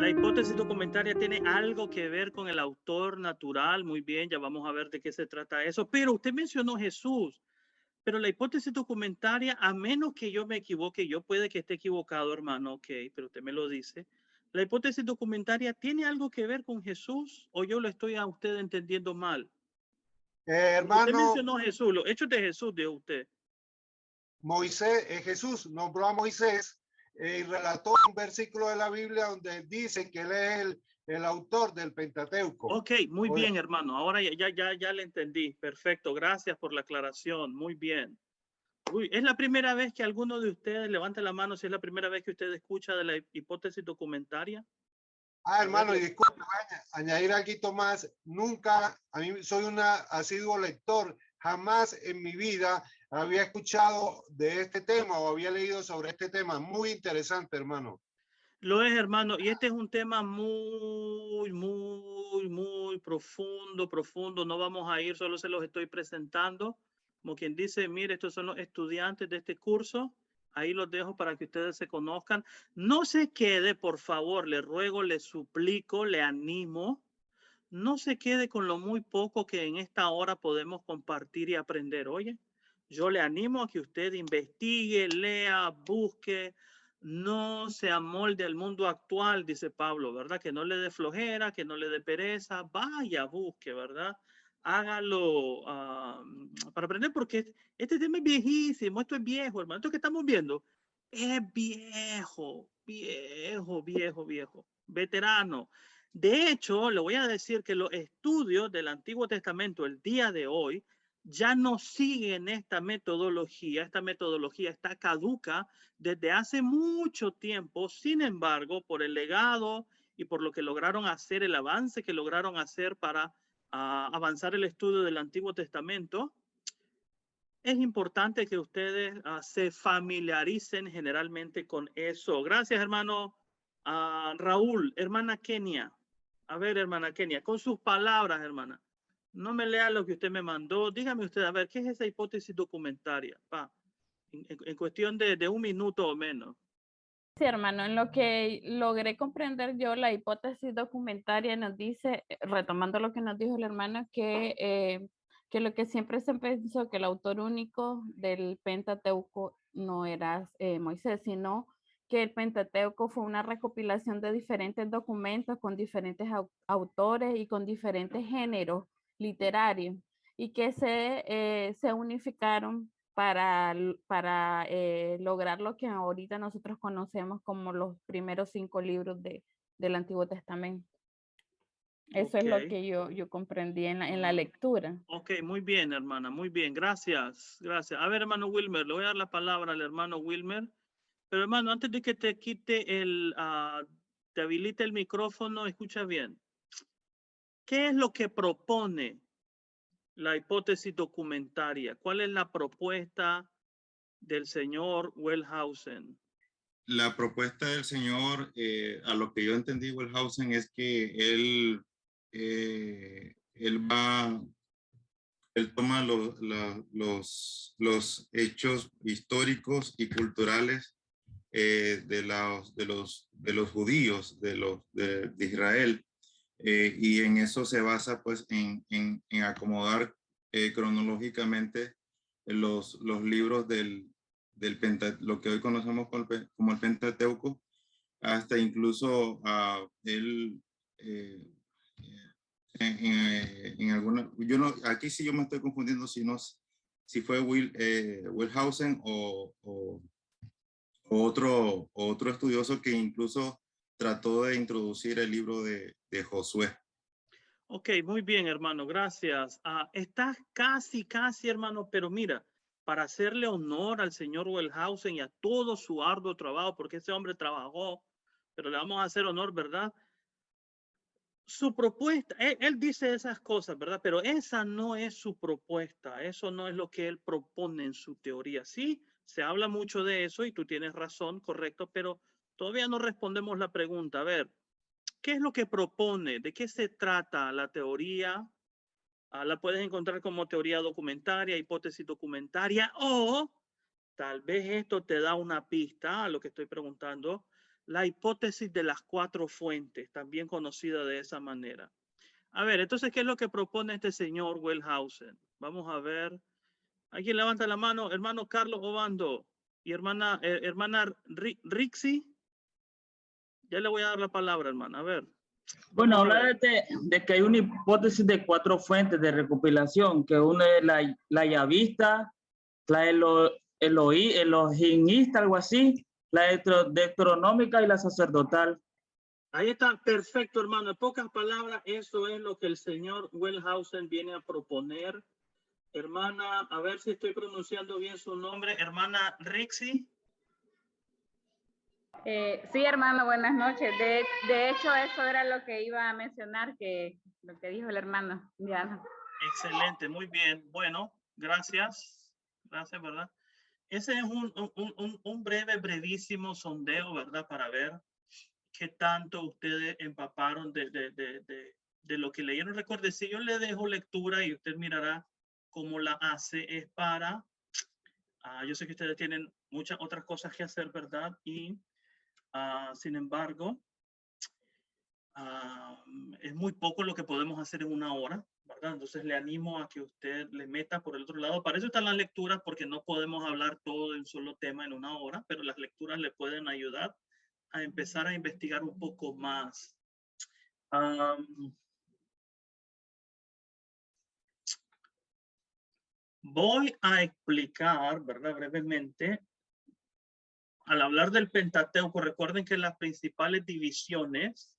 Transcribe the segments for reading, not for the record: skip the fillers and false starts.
La hipótesis documentaria tiene algo que ver con el autor natural. Muy bien, ya vamos a ver de qué se trata eso. Pero usted mencionó Jesús. Pero la hipótesis documentaria, a menos que yo me equivoque, yo puede que esté equivocado, hermano, ok, pero usted me lo dice. ¿La hipótesis documentaria tiene algo que ver con Jesús o yo lo estoy a usted entendiendo mal? Usted Hermano, mencionó Jesús, los hechos de Jesús, dijo usted. Moisés, Jesús nombró a Moisés y relató un versículo de la Biblia donde dice que él es el autor del Pentateuco. Ok, muy bien, hermano. Ahora ya le entendí. Perfecto. Gracias por la aclaración. Muy bien. Uy, es la primera vez que alguno de ustedes levanta la mano si es la primera vez que usted escucha de la hipótesis documentaria. Hermano, y disculpe, añadir algo más. Nunca, a mí soy un asiduo lector, jamás en mi vida había escuchado de este tema o había leído sobre este tema. Muy interesante, hermano. Lo es, hermano, y este es un tema muy profundo, profundo. No vamos a ir, solo se los estoy presentando. Como quien dice, mire, estos son los estudiantes de este curso. Ahí los dejo para que ustedes se conozcan. No se quede, por favor, le ruego, le suplico, le animo. No se quede con lo muy poco que en esta hora podemos compartir y aprender. Oye, yo le animo a que usted investigue, lea, busque, no se amolde al mundo actual, dice Pablo, ¿verdad? Que no le dé flojera, que no le dé pereza, vaya, busque, ¿verdad? Hágalo para aprender, porque este tema es viejísimo, esto es viejo, hermano. Esto que estamos viendo es viejo, veterano. De hecho, le voy a decir que los estudios del Antiguo Testamento el día de hoy ya no siguen esta metodología. Esta metodología está caduca desde hace mucho tiempo. Sin embargo, por el legado y por lo que lograron hacer, el avance que lograron hacer para avanzar el estudio del Antiguo Testamento, es importante que ustedes se familiaricen generalmente con eso. Gracias, hermano Raúl. Hermana Kenia. A ver, hermana Kenia, con sus palabras, hermana. No me lea lo que usted me mandó. Dígame usted, a ver, ¿qué es esa hipótesis documentaria? En cuestión de un minuto o menos. Sí, hermano, en lo que logré comprender yo, la hipótesis documentaria nos dice, retomando lo que nos dijo el hermano, que lo que siempre se pensó que el autor único del Pentateuco no era Moisés, sino que el Pentateuco fue una recopilación de diferentes documentos con diferentes autores y con diferentes géneros literarios y que se unificaron para lograr lo que ahorita nosotros conocemos como los primeros 5 libros del Antiguo Testamento. Eso es lo que yo comprendí en la lectura. Ok, muy bien, hermana, muy bien. Gracias, gracias. A ver, hermano Wilmer, le voy a dar la palabra al hermano Wilmer. Pero hermano, antes de que te quite te habilite el micrófono, escucha bien. ¿Qué es lo que propone la hipótesis documentaria? ¿Cuál es la propuesta del señor Wellhausen? La propuesta del señor, a lo que yo entendí, Wellhausen, es que él toma los hechos históricos y culturales de los judíos, de Israel, y en eso se basa pues en acomodar cronológicamente los libros lo que hoy conocemos como el Pentateuco, hasta incluso él en alguna, yo no, aquí sí yo me estoy confundiendo si fue Wellhausen o otro estudioso que incluso trató de introducir el libro de Josué. Ok, muy bien, hermano, gracias. Estás casi, hermano, pero mira, para hacerle honor al señor Wellhausen y a todo su arduo trabajo, porque ese hombre trabajó, pero le vamos a hacer honor, ¿verdad? Su propuesta, él dice esas cosas, ¿verdad? Pero esa no es su propuesta, eso no es lo que él propone en su teoría. Sí, se habla mucho de eso y tú tienes razón, correcto, pero todavía no respondemos la pregunta. A ver, ¿qué es lo que propone? ¿De qué se trata la teoría? La puedes encontrar como teoría documentaria, hipótesis documentaria, o tal vez esto te da una pista a lo que estoy preguntando. La hipótesis de las 4 fuentes, también conocida de esa manera. A ver, entonces, ¿qué es lo que propone este señor Wellhausen? Vamos a ver. ¿Alguien levanta la mano? Hermano Carlos Obando y hermana Rixi. Ya le voy a dar la palabra, hermana. A ver. Bueno, habla de que hay una hipótesis de 4 fuentes de recopilación, que una es la yavista, la elohimista, algo así, la deuteronómica y la sacerdotal. Ahí está, perfecto, hermano. En pocas palabras, eso es lo que el señor Wellhausen viene a proponer. Hermana, a ver si estoy pronunciando bien su nombre, hermana Rixi. Sí, hermano, buenas noches. De hecho, eso era lo que iba a mencionar, que lo que dijo el hermano Diana. Excelente, muy bien. Bueno, gracias. Gracias, ¿verdad? Ese es un brevísimo sondeo, ¿verdad? Para ver qué tanto ustedes empaparon de lo que leyeron. Recuerde, si yo le dejo lectura y usted mirará cómo la hace, es para... yo sé que ustedes tienen muchas otras cosas que hacer, ¿verdad? Y sin embargo, es muy poco lo que podemos hacer en una hora, ¿verdad? Entonces le animo a que usted le meta por el otro lado. Para eso están las lecturas, porque no podemos hablar todo de un solo tema en una hora, pero las lecturas le pueden ayudar a empezar a investigar un poco más. Voy a explicar, ¿verdad? Brevemente. Al hablar del Pentateuco, recuerden que las principales divisiones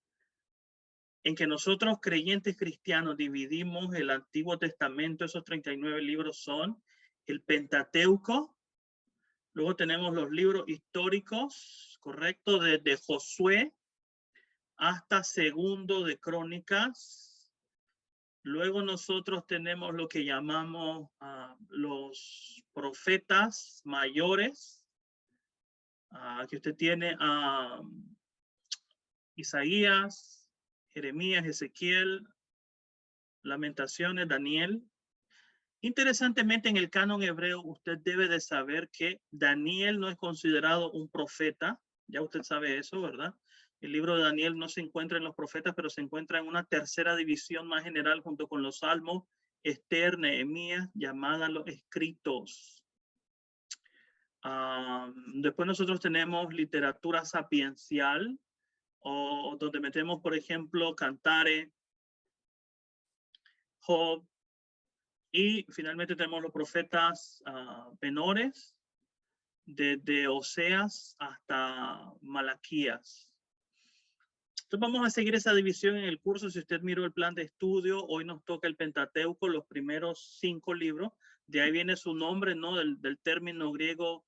en que nosotros creyentes cristianos dividimos el Antiguo Testamento, esos 39 libros son el Pentateuco, luego tenemos los libros históricos, correcto, desde Josué hasta Segundo de Crónicas. Luego nosotros tenemos lo que llamamos los profetas mayores, que usted tiene Isaías, Jeremías, Ezequiel, Lamentaciones, Daniel. Interesantemente, en el canon hebreo, usted debe de saber que Daniel no es considerado un profeta. Ya usted sabe eso, ¿verdad? El libro de Daniel no se encuentra en los profetas, pero se encuentra en una tercera división más general junto con los Salmos, Esther, Nehemías, llamada los escritos. Después nosotros tenemos literatura sapiencial, o donde metemos, por ejemplo, Cantares, Job, y finalmente tenemos los profetas menores, desde Oseas hasta Malaquías. Entonces vamos a seguir esa división en el curso. Si usted miró el plan de estudio, hoy nos toca el Pentateuco, los primeros 5 libros. De ahí viene su nombre, ¿no? Del término griego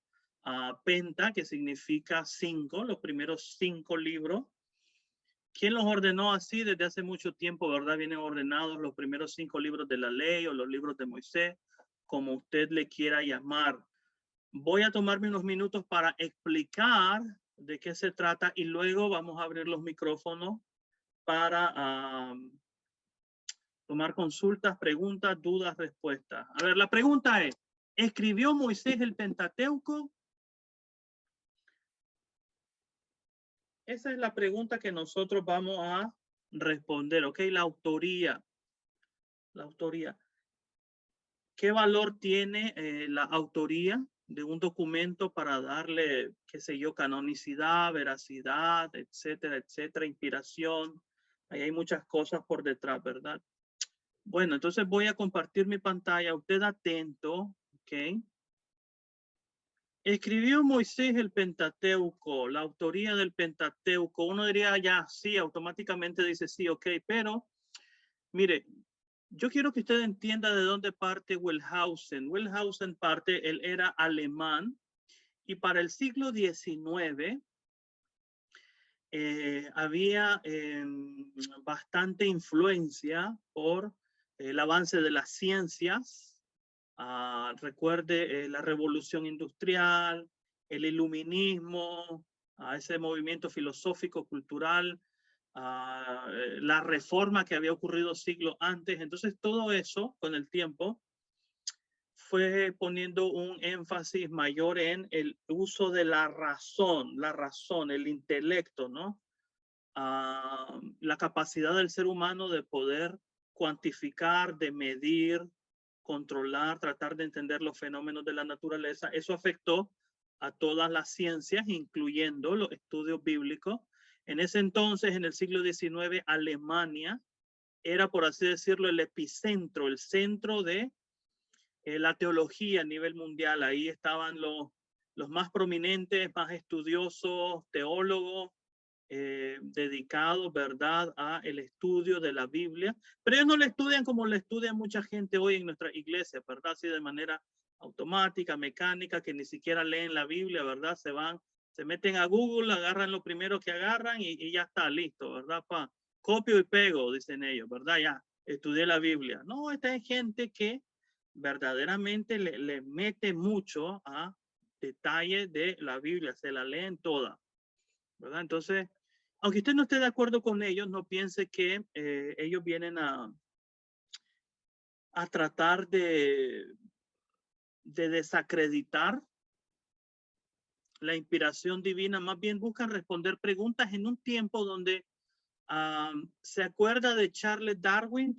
penta, que significa 5, los primeros 5 libros. ¿Quién los ordenó así? Desde hace mucho tiempo, ¿verdad? Vienen ordenados los primeros 5 libros de la ley o los libros de Moisés, como usted le quiera llamar. Voy a tomarme unos minutos para explicar de qué se trata y luego vamos a abrir los micrófonos para tomar consultas, preguntas, dudas, respuestas. A ver, la pregunta es, ¿escribió Moisés el Pentateuco? Esa es la pregunta que nosotros vamos a responder, ¿ok? La autoría. La autoría. ¿Qué valor tiene la autoría de un documento para darle, qué sé yo, canonicidad, veracidad, etcétera, etcétera, inspiración? Ahí hay muchas cosas por detrás, ¿verdad? Bueno, entonces voy a compartir mi pantalla. Usted atento, ¿ok? Escribió Moisés el Pentateuco, la autoría del Pentateuco. Uno diría ya sí, automáticamente dice sí, ok, pero mire, yo quiero que usted entienda de dónde parte Wellhausen. Wellhausen parte, él era alemán y para el siglo XIX había bastante influencia por el avance de las ciencias. Recuerde la revolución industrial, el iluminismo, ese movimiento filosófico, cultural, la reforma que había ocurrido siglos antes. Entonces todo eso con el tiempo fue poniendo un énfasis mayor en el uso de la razón, el intelecto, ¿no? La capacidad del ser humano de poder cuantificar, de medir, controlar, tratar de entender los fenómenos de la naturaleza. Eso afectó a todas las ciencias, incluyendo los estudios bíblicos. En ese entonces, en el siglo XIX, Alemania era, por así decirlo, el epicentro, el centro de la teología a nivel mundial. Ahí estaban los más prominentes, más estudiosos, teólogos, dedicados, ¿verdad?, a el estudio de la Biblia. Pero ellos no lo estudian como lo estudia mucha gente hoy en nuestra iglesia, ¿verdad? Así de manera automática, mecánica, que ni siquiera leen la Biblia, ¿verdad? Se meten a Google, agarran lo primero que agarran y ya está listo, ¿verdad? Copio y pego, dicen ellos, ¿verdad? Ya, estudié la Biblia. No, esta es gente que verdaderamente le mete mucho a detalles de la Biblia, se la leen toda, ¿verdad? Entonces, aunque usted no esté de acuerdo con ellos, no piense que ellos vienen a tratar de desacreditar la inspiración divina. Más bien buscan responder preguntas en un tiempo donde se acuerda de Charles Darwin,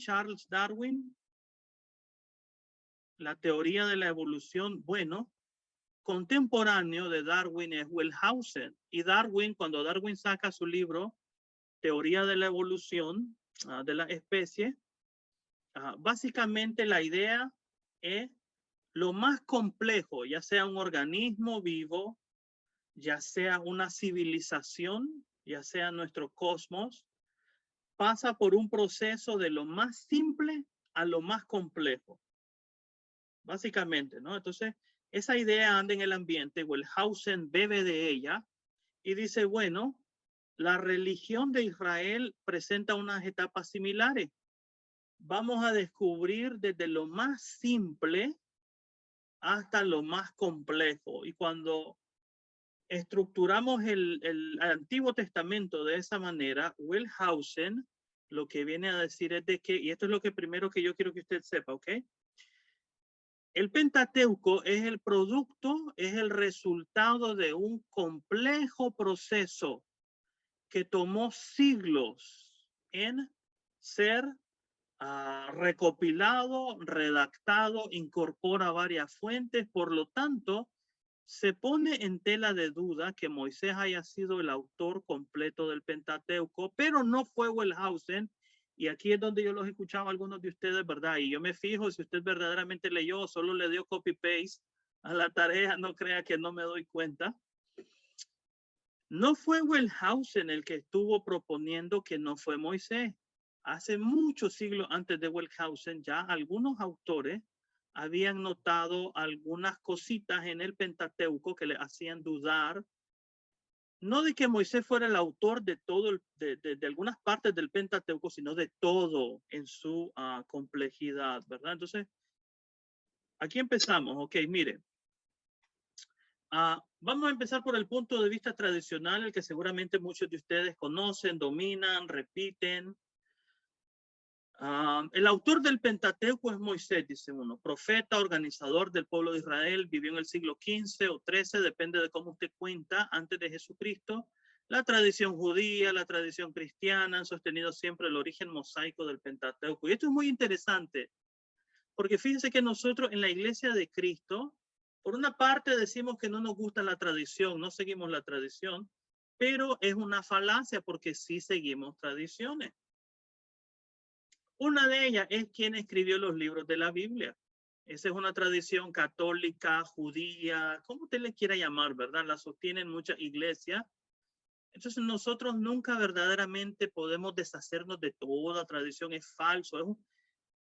la teoría de la evolución. Bueno, contemporáneo de Darwin es Wellhausen, y Darwin, cuando Darwin saca su libro Teoría de la evolución de la especie, básicamente la idea es lo más complejo, ya sea un organismo vivo, ya sea una civilización, ya sea nuestro cosmos, pasa por un proceso de lo más simple a lo más complejo, básicamente, ¿no? Entonces, esa idea anda en el ambiente, Wellhausen bebe de ella y dice, bueno, la religión de Israel presenta unas etapas similares. Vamos a descubrir desde lo más simple hasta lo más complejo. Y cuando estructuramos el Antiguo Testamento de esa manera, Wellhausen lo que viene a decir es de que, y esto es lo que primero que yo quiero que usted sepa, ¿ok? El Pentateuco es el producto, es el resultado de un complejo proceso que tomó siglos en ser recopilado, redactado, incorpora varias fuentes. Por lo tanto, se pone en tela de duda que Moisés haya sido el autor completo del Pentateuco, pero no fue Wellhausen. Y aquí es donde yo los escuchaba a algunos de ustedes, ¿verdad? Y yo me fijo si usted verdaderamente leyó, solo le dio copy-paste a la tarea, no crea que no me doy cuenta. No fue Wellhausen el que estuvo proponiendo que no fue Moisés. Hace muchos siglos antes de Wellhausen, ya algunos autores habían notado algunas cositas en el Pentateuco que le hacían dudar, no de que Moisés fuera el autor de todo, de algunas partes del Pentateuco, sino de todo en su complejidad, ¿verdad? Entonces, aquí empezamos. Ok, mire. Vamos a empezar por el punto de vista tradicional, el que seguramente muchos de ustedes conocen, dominan, repiten. El autor del Pentateuco es Moisés, dice uno, profeta, organizador del pueblo de Israel, vivió en el siglo XV o XIII, depende de cómo usted cuenta, antes de Jesucristo. La tradición judía, la tradición cristiana han sostenido siempre el origen mosaico del Pentateuco. Y esto es muy interesante, porque fíjense que nosotros en la Iglesia de Cristo, por una parte decimos que no nos gusta la tradición, no seguimos la tradición, pero es una falacia porque sí seguimos tradiciones. Una de ellas es quien escribió los libros de la Biblia. Esa es una tradición católica, judía, como usted le quiera llamar, ¿verdad? La sostienen muchas iglesias. Entonces nosotros nunca verdaderamente podemos deshacernos de toda tradición. Es falso.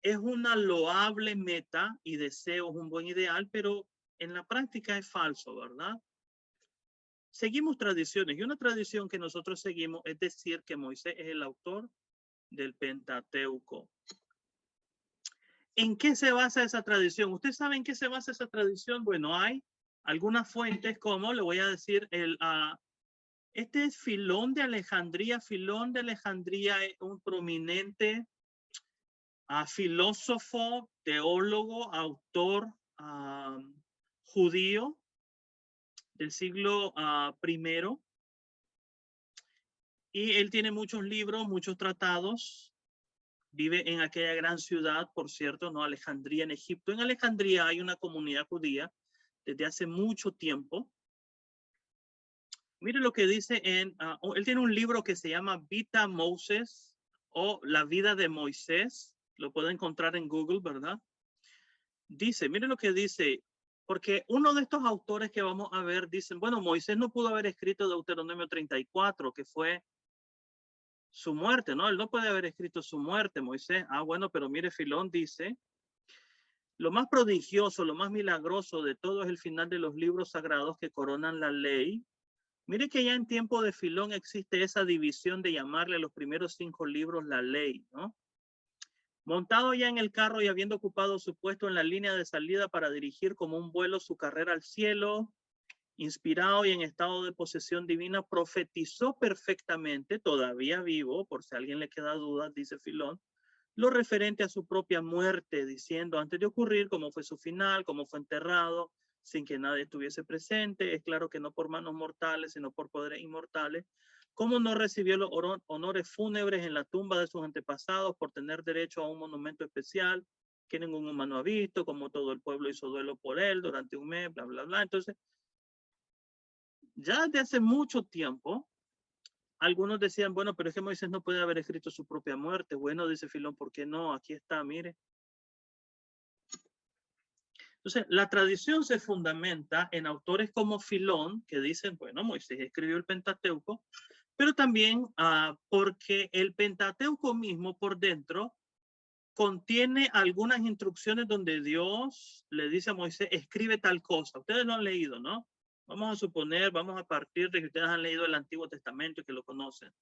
Es una loable meta y deseo, es un buen ideal, pero en la práctica es falso, ¿verdad? Seguimos tradiciones y una tradición que nosotros seguimos es decir que Moisés es el autor del Pentateuco. ¿En qué se basa esa tradición? ¿Usted sabe en qué se basa esa tradición? Bueno, hay algunas fuentes como, le voy a decir, este es Filón de Alejandría. Filón de Alejandría es un prominente filósofo, teólogo, autor judío del siglo I. Y él tiene muchos libros, muchos tratados. Vive en aquella gran ciudad, por cierto, ¿no? Alejandría, en Egipto. En Alejandría hay una comunidad judía desde hace mucho tiempo. Mire lo que dice él tiene un libro que se llama Vita Moses o La vida de Moisés. Lo puede encontrar en Google, ¿verdad? Dice, mire lo que dice, porque uno de estos autores que vamos a ver dicen, bueno, Moisés no pudo haber escrito Deuteronomio 34, que fue su muerte, ¿no? Él no puede haber escrito su muerte, Moisés. Bueno, pero mire, Filón dice, lo más prodigioso, lo más milagroso de todo es el final de los libros sagrados que coronan la ley. Mire que ya en tiempo de Filón existe esa división de llamarle a los primeros 5 libros la ley, ¿no? Montado ya en el carro y habiendo ocupado su puesto en la línea de salida para dirigir como un vuelo su carrera al cielo, inspirado y en estado de posesión divina, profetizó perfectamente, todavía vivo, por si a alguien le queda duda, dice Filón, lo referente a su propia muerte, diciendo antes de ocurrir cómo fue su final, cómo fue enterrado, sin que nadie estuviese presente, es claro que no por manos mortales, sino por poderes inmortales, cómo no recibió los honores fúnebres en la tumba de sus antepasados por tener derecho a un monumento especial que ningún humano ha visto, como todo el pueblo hizo duelo por él durante un mes, bla, bla, bla. Entonces, ya desde hace mucho tiempo, algunos decían, bueno, pero es que Moisés no puede haber escrito su propia muerte. Bueno, dice Filón, ¿por qué no? Aquí está, mire. Entonces, la tradición se fundamenta en autores como Filón, que dicen, bueno, Moisés escribió el Pentateuco, pero también porque el Pentateuco mismo por dentro contiene algunas instrucciones donde Dios le dice a Moisés, escribe tal cosa. Ustedes lo han leído, ¿no? Vamos a suponer, vamos a partir de que ustedes han leído el Antiguo Testamento y que lo conocen.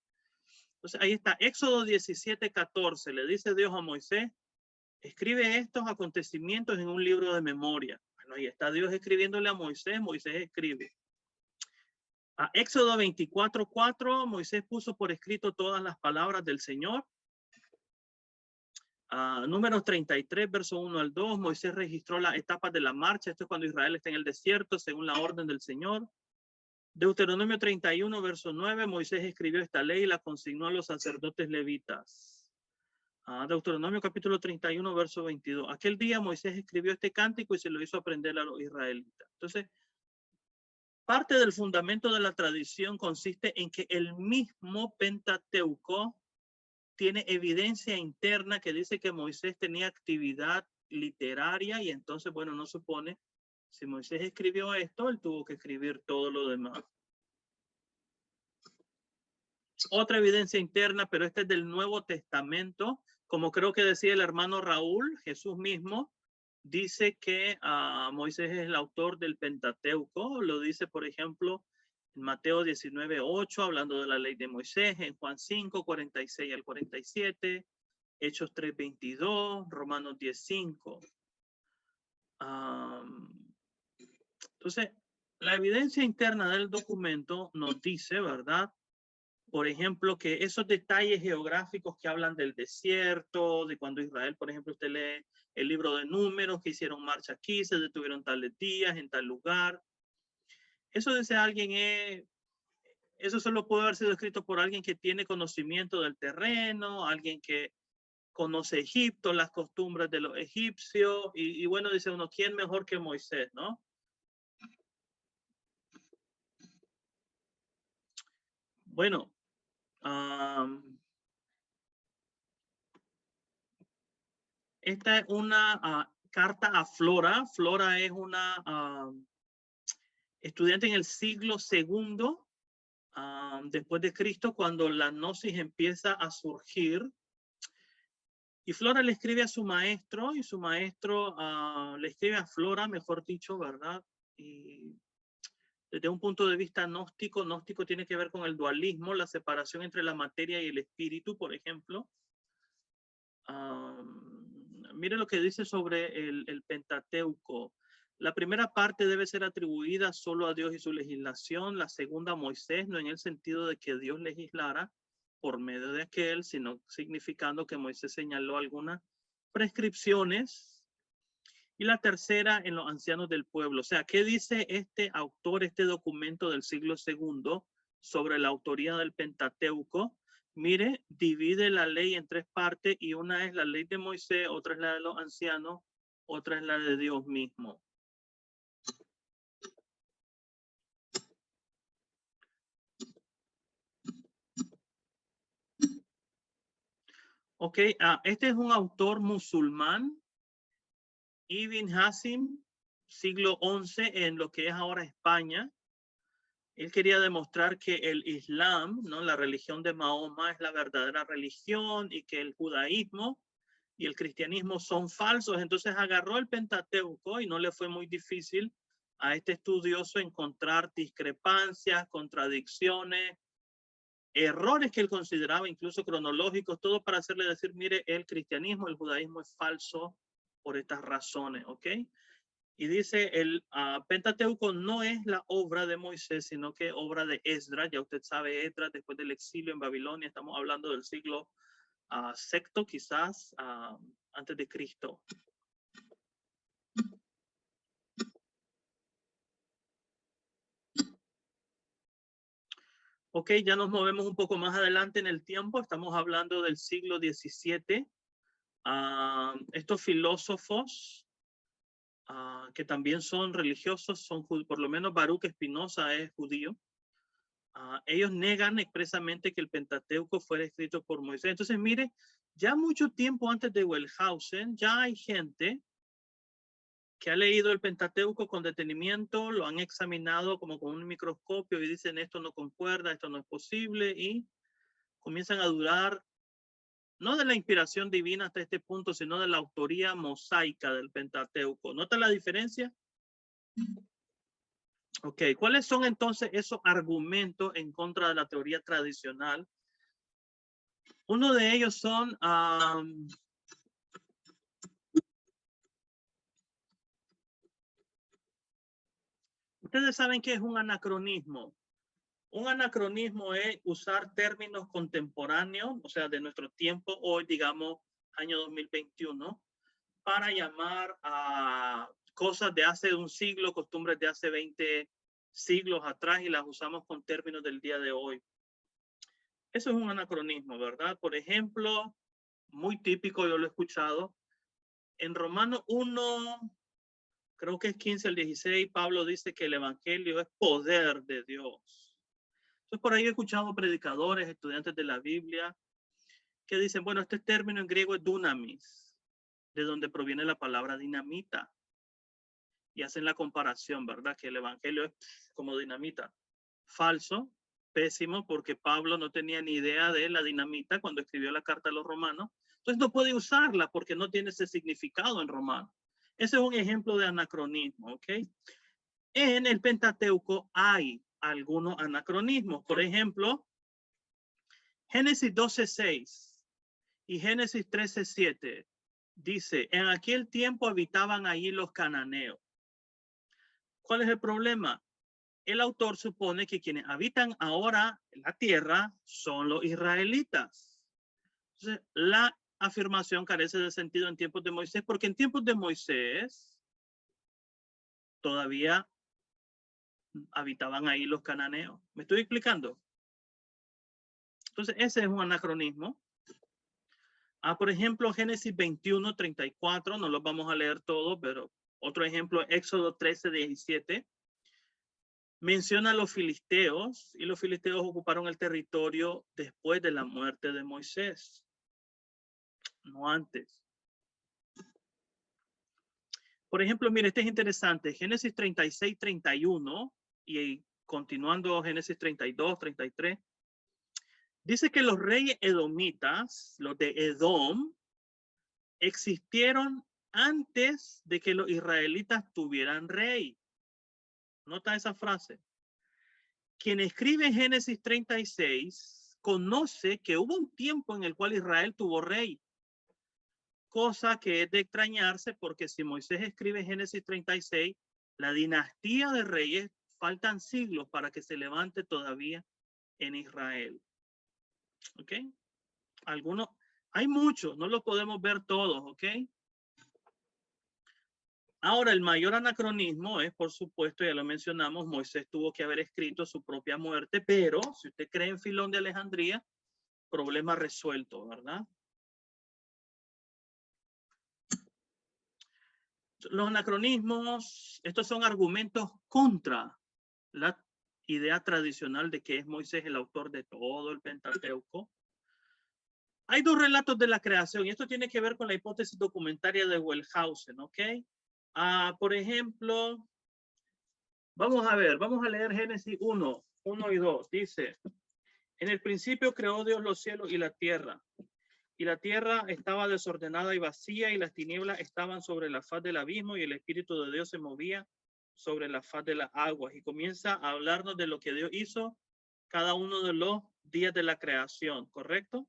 Entonces, ahí está, Éxodo 17:14, le dice Dios a Moisés, escribe estos acontecimientos en un libro de memoria. Bueno, ahí está Dios escribiéndole a Moisés, Moisés escribe. A Éxodo 24:4, Moisés puso por escrito todas las palabras del Señor. Números 33, verso 1 al 2, Moisés registró las etapas de la marcha. Esto es cuando Israel está en el desierto, según la orden del Señor. Deuteronomio 31, verso 9, Moisés escribió esta ley y la consignó a los sacerdotes levitas. Deuteronomio capítulo 31, verso 22. Aquel día Moisés escribió este cántico y se lo hizo aprender a los israelitas. Entonces, parte del fundamento de la tradición consiste en que el mismo Pentateuco tiene evidencia interna que dice que Moisés tenía actividad literaria y entonces, bueno, no supone, si Moisés escribió esto, él tuvo que escribir todo lo demás. Otra evidencia interna, pero esta es del Nuevo Testamento, como creo que decía el hermano Raúl, Jesús mismo dice que Moisés es el autor del Pentateuco, lo dice, por ejemplo, en Mateo 19:8, hablando de la ley de Moisés, en Juan 5:46 al 47, Hechos 3:22, Romanos 10:5. Entonces, la evidencia interna del documento nos dice, ¿verdad? Por ejemplo, que esos detalles geográficos que hablan del desierto, de cuando Israel, por ejemplo, usted lee el libro de Números, que hicieron marcha aquí, se detuvieron tales días, en tal lugar. Eso dice alguien, eso solo puede haber sido escrito por alguien que tiene conocimiento del terreno, alguien que conoce Egipto, las costumbres de los egipcios, y bueno, dice uno, ¿quién mejor que Moisés, no? Bueno, esta es una carta a Flora. Flora es una estudiante en el siglo II después de Cristo, cuando la gnosis empieza a surgir. Y Flora le escribe a su maestro, y su maestro le escribe a Flora, mejor dicho, ¿verdad? Y desde un punto de vista gnóstico, gnóstico tiene que ver con el dualismo, la separación entre la materia y el espíritu, por ejemplo. Mire lo que dice sobre el Pentateuco. La primera parte debe ser atribuida solo a Dios y su legislación, la segunda a Moisés, no en el sentido de que Dios legislara por medio de aquel, sino significando que Moisés señaló algunas prescripciones. Y la tercera en los ancianos del pueblo. O sea, ¿qué dice este autor, este documento del siglo II sobre la autoría del Pentateuco? Mire, divide la ley en tres partes y una es la ley de Moisés, otra es la de los ancianos, otra es la de Dios mismo. Ok, este es un autor musulmán, Ibn Hazm, siglo XI, en lo que es ahora España. Él quería demostrar que el Islam, ¿no? La religión de Mahoma es la verdadera religión y que el judaísmo y el cristianismo son falsos. Entonces agarró el Pentateuco y no le fue muy difícil a este estudioso encontrar discrepancias, contradicciones, errores que él consideraba incluso cronológicos, todo para hacerle decir, mire, el cristianismo, el judaísmo es falso por estas razones, ¿ok? Y dice, el Pentateuco no es la obra de Moisés, sino que obra de Esdras. Ya usted sabe, Esdras, después del exilio en Babilonia, estamos hablando del siglo VI, quizás, antes de Cristo. Ok, ya nos movemos un poco más adelante en el tiempo. Estamos hablando del siglo XVII. Estos filósofos que también son religiosos, son por lo menos Baruch Spinoza es judío. Ellos negan expresamente que el Pentateuco fuera escrito por Moisés. Entonces, mire, ya mucho tiempo antes de Wellhausen, ya hay gente que ha leído el Pentateuco con detenimiento, lo han examinado como con un microscopio y dicen esto no concuerda, esto no es posible, y comienzan a dudar no de la inspiración divina hasta este punto, sino de la autoría mosaica del Pentateuco. ¿Nota la diferencia? Ok, ¿cuáles son entonces esos argumentos en contra de la teoría tradicional? Uno de ellos son ustedes saben qué es un anacronismo. Un anacronismo es usar términos contemporáneos, o sea, de nuestro tiempo, hoy, digamos, año 2021, para llamar a cosas de hace un siglo, costumbres de hace 20 siglos atrás y las usamos con términos del día de hoy. Eso es un anacronismo, ¿verdad? Por ejemplo, muy típico, yo lo he escuchado, en Romanos 1, creo que es 15 al 16, Pablo dice que el evangelio es poder de Dios. Entonces, por ahí he escuchado predicadores, estudiantes de la Biblia, que dicen, bueno, este término en griego es dunamis, de donde proviene la palabra dinamita. Y hacen la comparación, ¿verdad? Que el evangelio es como dinamita. Falso, pésimo, porque Pablo no tenía ni idea de la dinamita cuando escribió la carta a los romanos. Entonces no puede usarla porque no tiene ese significado en romano. Ese es un ejemplo de anacronismo, ¿ok? En el Pentateuco hay algunos anacronismos. Por ejemplo, Génesis 12:6 y Génesis 13:7 dice, en aquel tiempo habitaban allí los cananeos. ¿Cuál es el problema? El autor supone que quienes habitan ahora en la tierra son los israelitas. Entonces, la afirmación carece de sentido en tiempos de Moisés, porque en tiempos de Moisés todavía habitaban ahí los cananeos. ¿Me estoy explicando? Entonces, ese es un anacronismo. Por ejemplo, Génesis 21:34, no los vamos a leer todos, pero otro ejemplo, Éxodo 13:17. Menciona a los filisteos y los filisteos ocuparon el territorio después de la muerte de Moisés, no antes. Por ejemplo, mire, este es interesante, Génesis 36:31 y continuando Génesis 32:33, dice que los reyes edomitas, los de Edom, existieron antes de que los israelitas tuvieran rey. Nota esa frase. Quien escribe Génesis 36 conoce que hubo un tiempo en el cual Israel tuvo rey. Cosa que es de extrañarse porque si Moisés escribe Génesis 36, la dinastía de reyes faltan siglos para que se levante todavía en Israel. ¿Ok? Algunos, hay muchos, no los podemos ver todos, ¿ok? Ahora, el mayor anacronismo es, por supuesto, ya lo mencionamos, Moisés tuvo que haber escrito su propia muerte, pero si usted cree en Filón de Alejandría, problema resuelto, ¿verdad? Los anacronismos, estos son argumentos contra la idea tradicional de que es Moisés el autor de todo el Pentateuco. Hay dos relatos de la creación y esto tiene que ver con la hipótesis documentaria de Wellhausen, ¿ok? Por ejemplo, vamos a leer Génesis 1 y 2. Dice, en el principio creó Dios los cielos y la tierra estaba desordenada y vacía, y las tinieblas estaban sobre la faz del abismo, y el Espíritu de Dios se movía sobre la faz de las aguas. Y comienza a hablarnos de lo que Dios hizo cada uno de los días de la creación, ¿correcto?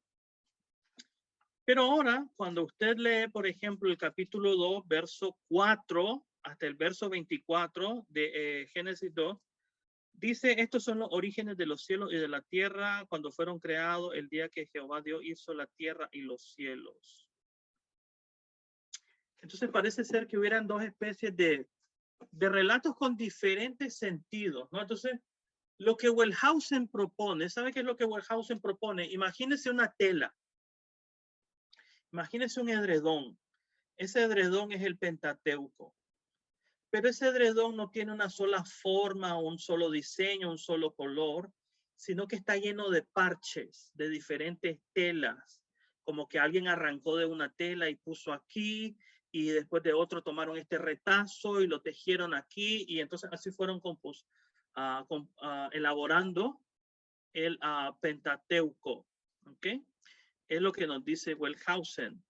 Pero ahora, cuando usted lee, por ejemplo, el capítulo 2, verso 4 hasta el verso 24 de Génesis 2, dice, estos son los orígenes de los cielos y de la tierra cuando fueron creados el día que Jehová Dios hizo la tierra y los cielos. Entonces parece ser que hubieran dos especies de relatos con diferentes sentidos, ¿no? Entonces, lo que Wellhausen propone, ¿sabe qué es lo que Wellhausen propone? Imagínese una tela. Imagínese un edredón. Ese edredón es el Pentateuco. Pero ese edredón no tiene una sola forma, un solo diseño, un solo color, sino que está lleno de parches, de diferentes telas, como que alguien arrancó de una tela y puso aquí, y después de otro tomaron este retazo y lo tejieron aquí, y entonces así fueron elaborando el Pentateuco. ¿Ok? Es lo que nos dice Wellhausen.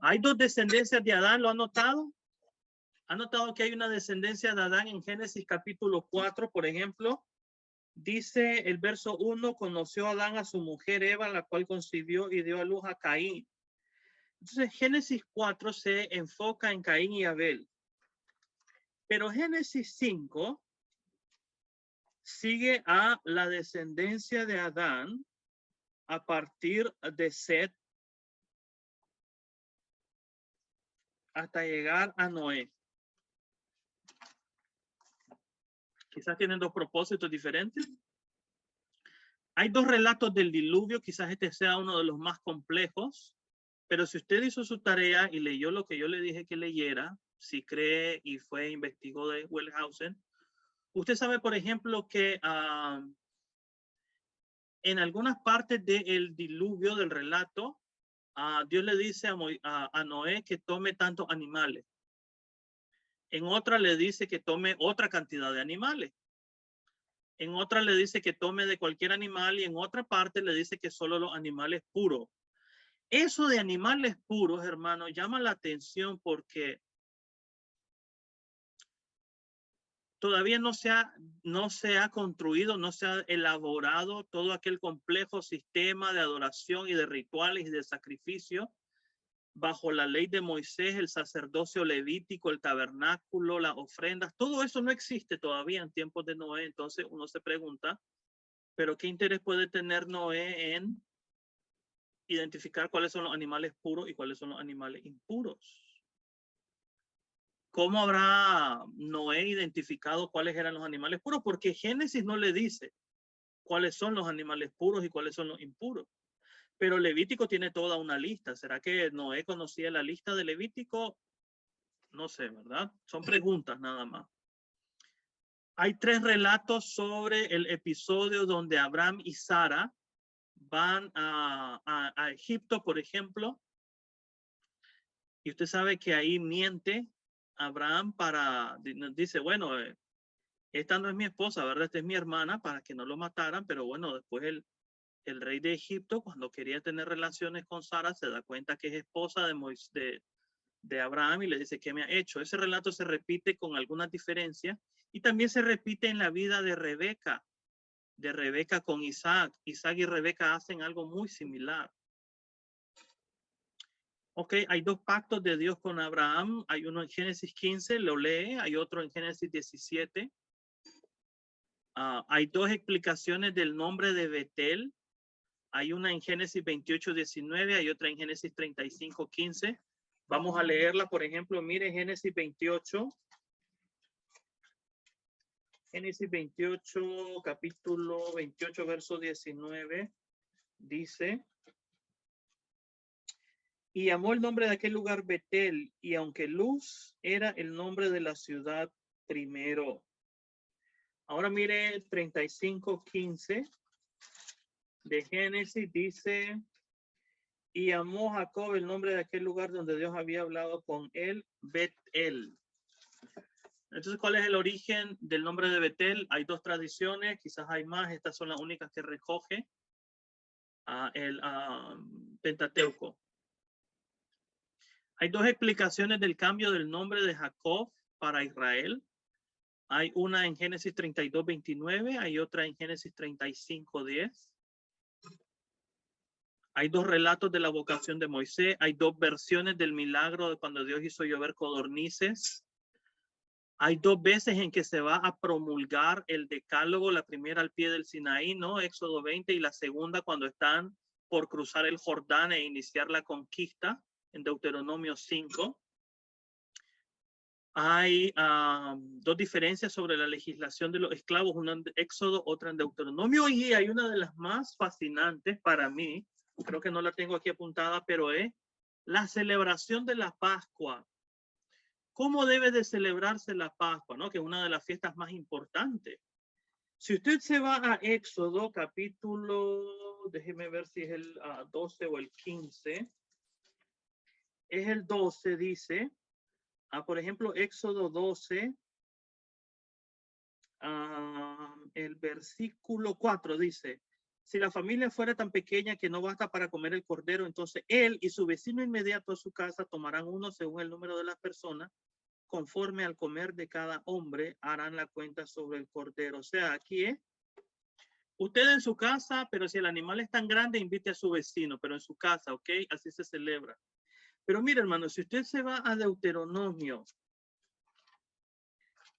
Hay dos descendencias de Adán, ¿lo han notado? ¿Han notado que hay una descendencia de Adán en Génesis capítulo 4, por ejemplo? Dice el verso 1, conoció Adán a su mujer Eva, la cual concibió y dio a luz a Caín. Entonces Génesis 4 se enfoca en Caín y Abel. Pero Génesis 5 sigue a la descendencia de Adán a partir de Set hasta llegar a Noé. Quizás tienen dos propósitos diferentes. Hay dos relatos del diluvio, quizás este sea uno de los más complejos, pero si usted hizo su tarea y leyó lo que yo le dije que leyera, si cree y fue investigó de Wellhausen, usted sabe, por ejemplo, que en algunas partes del diluvio, del relato, Dios le dice a Noé que tome tantos animales. En otra le dice que tome otra cantidad de animales. En otra le dice que tome de cualquier animal y en otra parte le dice que solo los animales puros. Eso de animales puros, hermano, llama la atención porque todavía no se ha construido, no se ha elaborado todo aquel complejo sistema de adoración y de rituales y de sacrificio bajo la ley de Moisés, el sacerdocio levítico, el tabernáculo, las ofrendas. Todo eso no existe todavía en tiempos de Noé. Entonces uno se pregunta, ¿pero qué interés puede tener Noé en identificar cuáles son los animales puros y cuáles son los animales impuros? ¿Cómo habrá Noé identificado cuáles eran los animales puros? Porque Génesis no le dice cuáles son los animales puros y cuáles son los impuros. Pero Levítico tiene toda una lista. ¿Será que Noé conocía la lista de Levítico? No sé, ¿verdad? Son preguntas nada más. Hay tres relatos sobre el episodio donde Abraham y Sara van a Egipto, por ejemplo. Y usted sabe que ahí miente Abraham dice, bueno, esta no es mi esposa, ¿verdad? Esta es mi hermana, para que no lo mataran, pero bueno, después el rey de Egipto, cuando quería tener relaciones con Sara, se da cuenta que es esposa de Abraham y le dice, ¿qué me ha hecho? Ese relato se repite con algunas diferencias y también se repite en la vida de Rebeca con Isaac. Isaac y Rebeca hacen algo muy similar. Ok, hay dos pactos de Dios con Abraham. Hay uno en Génesis 15, lo lee. Hay otro en Génesis 17. Hay dos explicaciones del nombre de Betel. Hay una en Génesis 28, 19. Hay otra en Génesis 35, 15. Vamos a leerla, por ejemplo, mire Génesis 28. Génesis 28, capítulo 28, verso 19, dice: y llamó el nombre de aquel lugar Betel, y aunque Luz era el nombre de la ciudad primero. Ahora mire 35:15 de Génesis, dice: y llamó Jacob el nombre de aquel lugar donde Dios había hablado con él, Betel. Entonces, ¿cuál es el origen del nombre de Betel? Hay dos tradiciones, quizás hay más, estas son las únicas que recoge el Pentateuco. Hay dos explicaciones del cambio del nombre de Jacob para Israel. Hay una en Génesis 32:29, hay otra en Génesis 35:10. Hay dos relatos de la vocación de Moisés, hay dos versiones del milagro de cuando Dios hizo llover codornices. Hay dos veces en que se va a promulgar el decálogo, la primera al pie del Sinaí, ¿no? Éxodo 20, y la segunda cuando están por cruzar el Jordán e iniciar la conquista en Deuteronomio 5. Hay dos diferencias sobre la legislación de los esclavos, una en Éxodo, otra en Deuteronomio, y hay una de las más fascinantes para mí, creo que no la tengo aquí apuntada, pero es la celebración de la Pascua. ¿Cómo debe de celebrarse la Pascua, no? Que es una de las fiestas más importantes. Si usted se va a Éxodo, capítulo, déjeme ver si es el 12 o el 15. Es el 12, dice. Por ejemplo, Éxodo 12, el versículo 4 dice: si la familia fuera tan pequeña que no basta para comer el cordero, entonces él y su vecino inmediato a su casa tomarán uno según el número de las personas. Conforme al comer de cada hombre, harán la cuenta sobre el cordero. O sea, aquí es usted en su casa, pero si el animal es tan grande, invite a su vecino, pero en su casa, ¿ok? Así se celebra. Pero mire, hermano, si usted se va a Deuteronomio,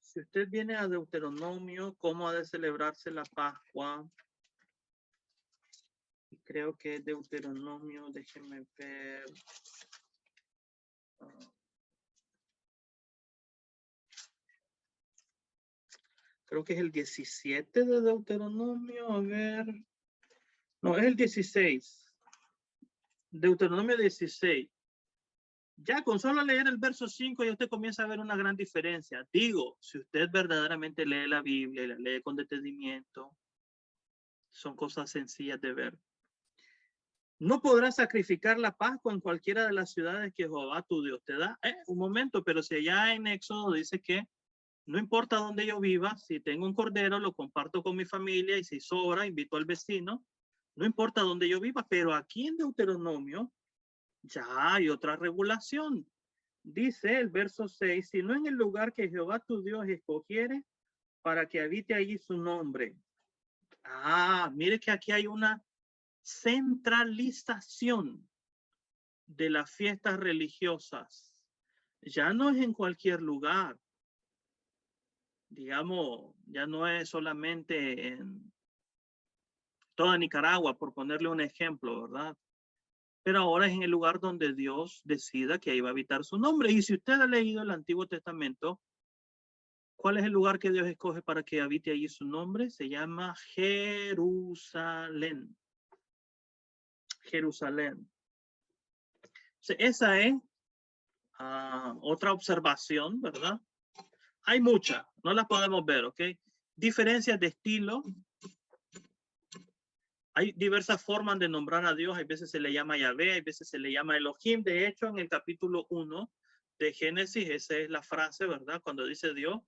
si usted viene a Deuteronomio, ¿cómo ha de celebrarse la Pascua? Y creo que es Deuteronomio, déjenme ver. Creo que es el 17 de Deuteronomio, a ver. No, es el 16. Deuteronomio 16. Ya con solo leer el verso 5 ya usted comienza a ver una gran diferencia. Digo, si usted verdaderamente lee la Biblia y la lee con detenimiento, son cosas sencillas de ver. No podrás sacrificar la Pascua en cualquiera de las ciudades que Jehová tu Dios te da. Un momento, pero si allá en Éxodo dice que no importa dónde yo viva, si tengo un cordero, lo comparto con mi familia y si sobra, invito al vecino. No importa dónde yo viva, pero aquí en Deuteronomio ya hay otra regulación. Dice el verso 6, sino en el lugar que Jehová tu Dios escogiere para que habite allí su nombre. Mire que aquí hay una centralización de las fiestas religiosas. Ya no es en cualquier lugar. Digamos, ya no es solamente en toda Nicaragua, por ponerle un ejemplo, ¿verdad? Pero ahora es en el lugar donde Dios decida que ahí va a habitar su nombre. Y si usted ha leído el Antiguo Testamento, ¿cuál es el lugar que Dios escoge para que habite allí su nombre? Se llama Jerusalén. Jerusalén. Esa es otra observación, ¿verdad? Hay muchas, no las podemos ver, ¿ok? Diferencias de estilo. Hay diversas formas de nombrar a Dios. Hay veces se le llama Yahvé, hay veces se le llama Elohim. De hecho, en el capítulo 1 de Génesis, esa es la frase, ¿verdad? Cuando dice Dios,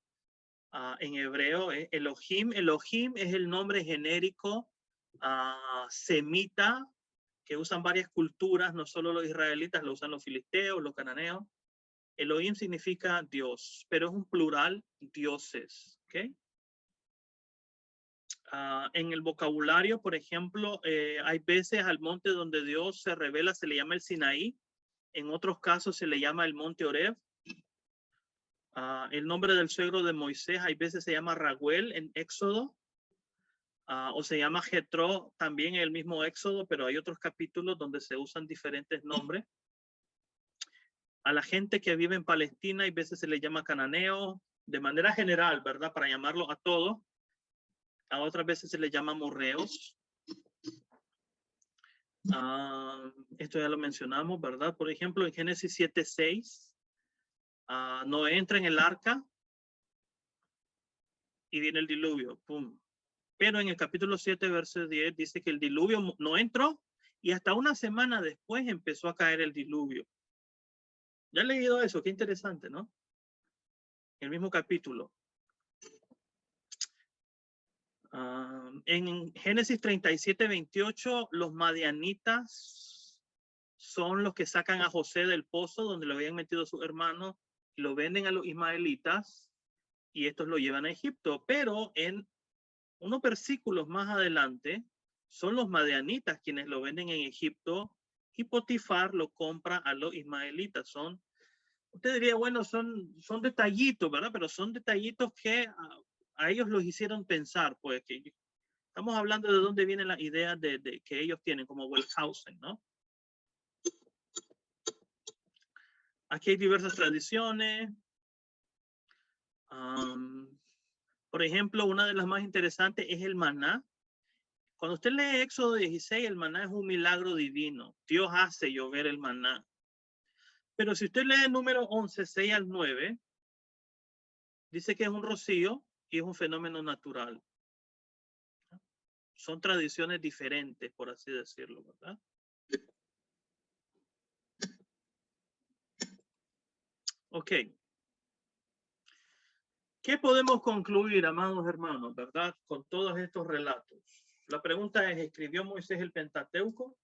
en hebreo es Elohim. Elohim es el nombre genérico semita que usan varias culturas, no solo los israelitas, lo usan los filisteos, los cananeos. Elohim significa Dios, pero es un plural, dioses, ¿ok? En el vocabulario, por ejemplo, hay veces al monte donde Dios se revela se le llama el Sinaí, en otros casos se le llama el monte Oreb. El nombre del suegro de Moisés hay veces se llama Raguel en Éxodo, o se llama Jetro también en el mismo Éxodo, pero hay otros capítulos donde se usan diferentes nombres. A la gente que vive en Palestina, y veces se le llama cananeo, de manera general, ¿verdad? Para llamarlo a todos. A otras veces se le llama morreos. Esto ya lo mencionamos, ¿verdad? Por ejemplo, en Génesis 7:6, Noé entra en el arca y viene el diluvio. ¡Pum! Pero en el capítulo 7, verso 10, dice que el diluvio no entró y hasta una semana después empezó a caer el diluvio. ¿Ya he leído eso? Qué interesante, ¿no? El mismo capítulo. En Génesis 37:28, los madianitas son los que sacan a José del pozo donde lo habían metido sus hermanos y lo venden a los ismaelitas y estos lo llevan a Egipto. Pero en unos versículos más adelante son los madianitas quienes lo venden en Egipto y Potifar lo compra a los ismaelitas. Usted diría, bueno, son detallitos, ¿verdad? Pero son detallitos que a ellos los hicieron pensar, pues, que estamos hablando de dónde vienen las ideas de que ellos tienen, como Wellhausen, ¿no? Aquí hay diversas tradiciones. Por ejemplo, una de las más interesantes es el maná. Cuando usted lee Éxodo 16, el maná es un milagro divino. Dios hace llover el maná. Pero si usted lee el número 11, 6 al 9, dice que es un rocío y es un fenómeno natural. Son tradiciones diferentes, por así decirlo, ¿verdad? Ok. ¿Qué podemos concluir, amados hermanos, verdad, con todos estos relatos? La pregunta es, ¿escribió Moisés el Pentateuco?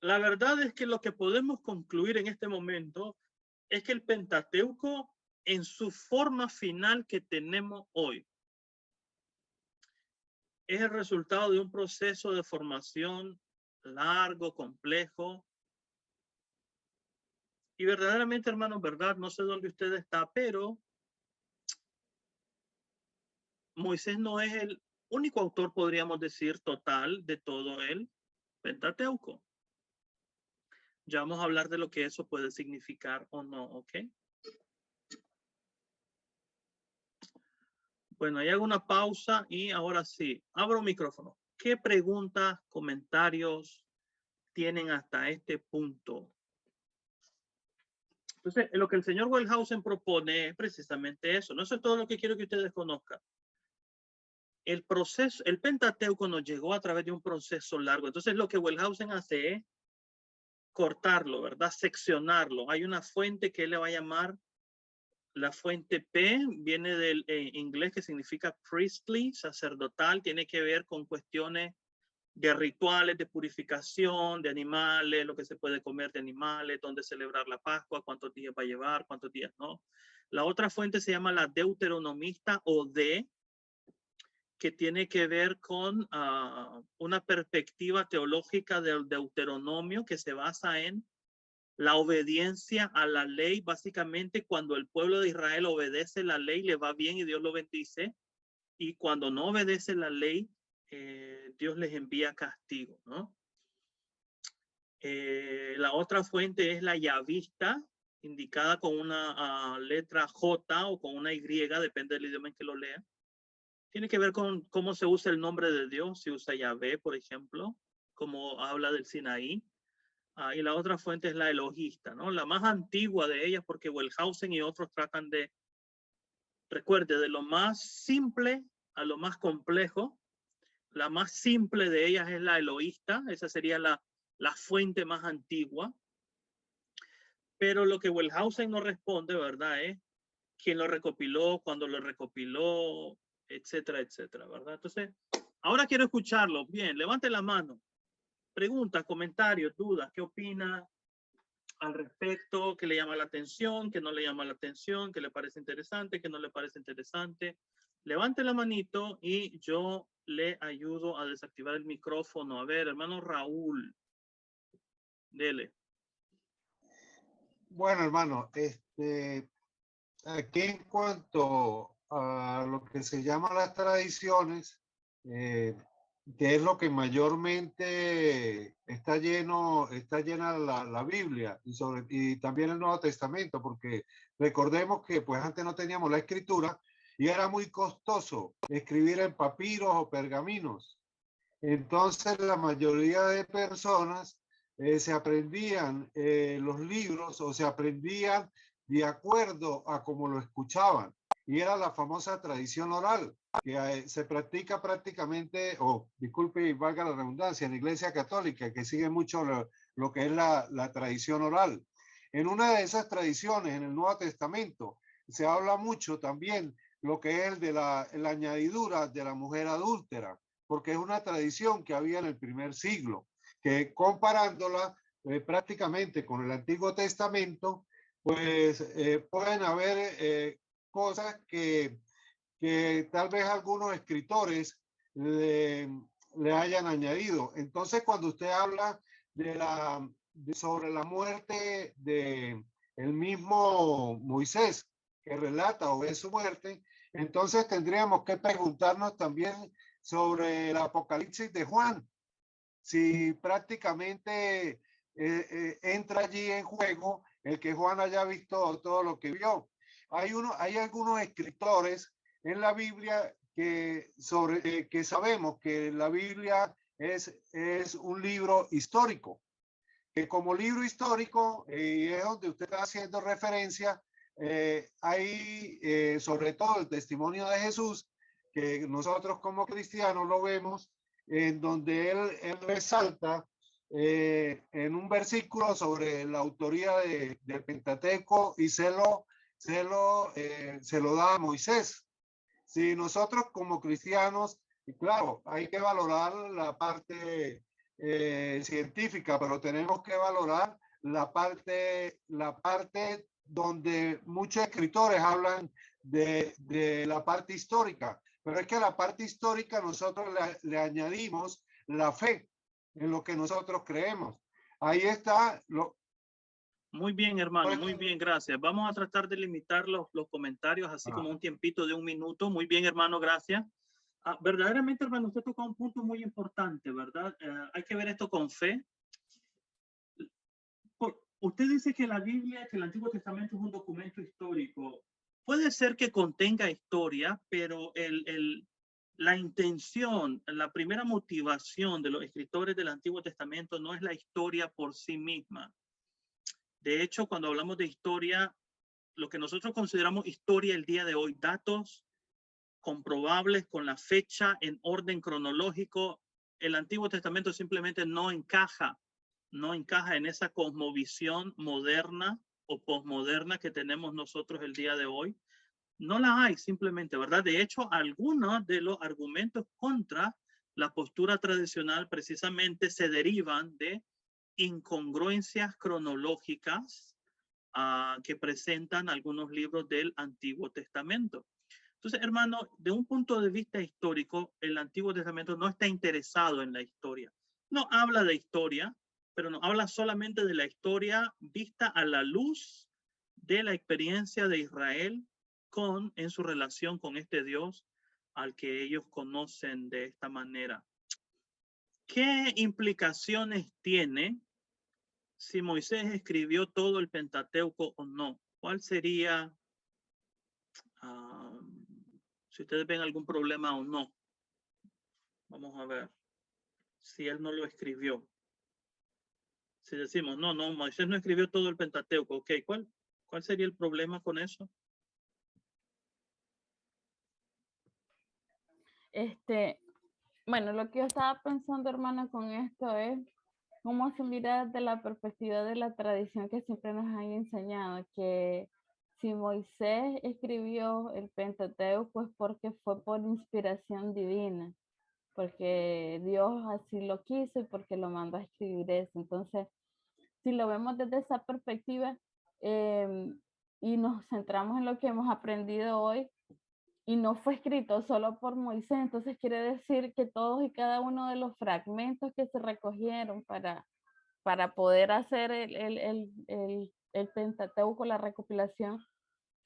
La verdad es que lo que podemos concluir en este momento es que el Pentateuco, en su forma final que tenemos hoy, es el resultado de un proceso de formación largo, complejo. Y verdaderamente, hermanos, verdad, no sé dónde usted está, pero Moisés no es el único autor, podríamos decir, total de todo el Pentateuco. Ya vamos a hablar de lo que eso puede significar o no, ¿ok? Bueno, ahí hago una pausa y ahora sí, abro micrófono. ¿Qué preguntas, comentarios tienen hasta este punto? Entonces, lo que el señor Wellhausen propone es precisamente eso. No, eso es todo lo que quiero que ustedes conozcan. El proceso, el Pentateuco nos llegó a través de un proceso largo. Entonces, lo que Wellhausen hace es cortarlo, ¿verdad? Seccionarlo. Hay una fuente que él le va a llamar la fuente P, viene del inglés que significa priestly, sacerdotal, tiene que ver con cuestiones de rituales, de purificación, de animales, lo que se puede comer de animales, dónde celebrar la Pascua, cuántos días va a llevar, cuántos días no. La otra fuente se llama la deuteronomista o que tiene que ver con una perspectiva teológica del Deuteronomio que se basa en la obediencia a la ley. Básicamente, cuando el pueblo de Israel obedece la ley, le va bien y Dios lo bendice. Y cuando no obedece la ley, Dios les envía castigo, ¿no? La otra fuente es la yavista, indicada con una letra J o con una Y, depende del idioma en que lo lea. Tiene que ver con cómo se usa el nombre de Dios, si usa Yahvé, por ejemplo, como habla del Sinaí. Y la otra fuente es la elogista, ¿no? La más antigua de ellas, porque Wellhausen y otros tratan de, recuerde, de lo más simple a lo más complejo. La más simple de ellas es la eloísta, esa sería la fuente más antigua. Pero lo que Wellhausen no responde, ¿verdad? Es quién lo recopiló, cuándo lo recopiló, etcétera, etcétera, ¿verdad? Entonces, ahora quiero escucharlo. Bien, levante la mano. Preguntas, comentarios, dudas, ¿qué opina al respecto? ¿Qué le llama la atención? ¿Qué no le llama la atención? ¿Qué le parece interesante? ¿Qué no le parece interesante? Levante la manito y yo le ayudo a desactivar el micrófono. A ver, hermano Raúl, dele. Bueno, hermano, aquí en cuanto a lo que se llama las tradiciones, que es lo que mayormente está llena la Biblia y también el Nuevo Testamento, porque recordemos que pues antes no teníamos la escritura y era muy costoso escribir en papiros o pergaminos. Entonces la mayoría de personas se aprendían los libros o se aprendían de acuerdo a cómo lo escuchaban. Y era la famosa tradición oral, que se practica prácticamente, disculpe y valga la redundancia, en la Iglesia Católica, que sigue mucho lo que es la tradición oral. En una de esas tradiciones, en el Nuevo Testamento, se habla mucho también lo que es el de la añadidura de la mujer adúltera, porque es una tradición que había en el primer siglo, que comparándola prácticamente con el Antiguo Testamento, pues pueden haber cosas que tal vez algunos escritores le hayan añadido. Entonces, cuando usted habla sobre la muerte de el mismo Moisés, que relata o ve su muerte, entonces tendríamos que preguntarnos también sobre el Apocalipsis de Juan, si prácticamente entra allí en juego el que Juan haya visto todo lo que vio. Hay algunos escritores en la Biblia que sabemos que la Biblia es un libro histórico, que como libro histórico, y es donde usted está haciendo referencia, hay sobre todo el testimonio de Jesús, que nosotros como cristianos lo vemos, en donde él resalta en un versículo sobre la autoría del Pentateuco y se lo da a Moisés. Si nosotros como cristianos, y claro, hay que valorar la parte científica, pero tenemos que valorar la parte donde muchos escritores hablan de la parte histórica, pero es que a la parte histórica nosotros le añadimos la fe en lo que nosotros creemos. Ahí está Muy bien, hermano, muy bien, gracias. Vamos a tratar de limitar los comentarios, así como un tiempito de 1 minuto. Muy bien, hermano, gracias. Verdaderamente, hermano, usted tocó un punto muy importante, ¿verdad? Hay que ver esto con fe. Usted dice que la Biblia, que el Antiguo Testamento es un documento histórico. Puede ser que contenga historia, pero la intención, la primera motivación de los escritores del Antiguo Testamento no es la historia por sí misma. De hecho, cuando hablamos de historia, lo que nosotros consideramos historia el día de hoy, datos comprobables con la fecha en orden cronológico, el Antiguo Testamento simplemente no encaja en esa cosmovisión moderna o posmoderna que tenemos nosotros el día de hoy. No la hay simplemente, ¿verdad? De hecho, algunos de los argumentos contra la postura tradicional precisamente se derivan de incongruencias cronológicas que presentan algunos libros del Antiguo Testamento. Entonces, hermano, de un punto de vista histórico, el Antiguo Testamento no está interesado en la historia. No habla de historia, pero no habla solamente de la historia vista a la luz de la experiencia de Israel en su relación con este Dios al que ellos conocen de esta manera. ¿Qué implicaciones tiene si Moisés escribió todo el Pentateuco o no? ¿Cuál sería, si ustedes ven algún problema o no? Vamos a ver si él no lo escribió. Si decimos, no, Moisés no escribió todo el Pentateuco, ok, ¿cuál sería el problema con eso? Bueno, lo que yo estaba pensando, hermano, con esto es cómo se mira desde la perspectiva de la tradición que siempre nos han enseñado, que si Moisés escribió el Pentateuco es porque fue por inspiración divina, porque Dios así lo quiso y porque lo mandó a escribir eso. Entonces, si lo vemos desde esa perspectiva y nos centramos en lo que hemos aprendido hoy, y no fue escrito solo por Moisés, entonces quiere decir que todos y cada uno de los fragmentos que se recogieron para poder hacer el Pentateuco, la recopilación,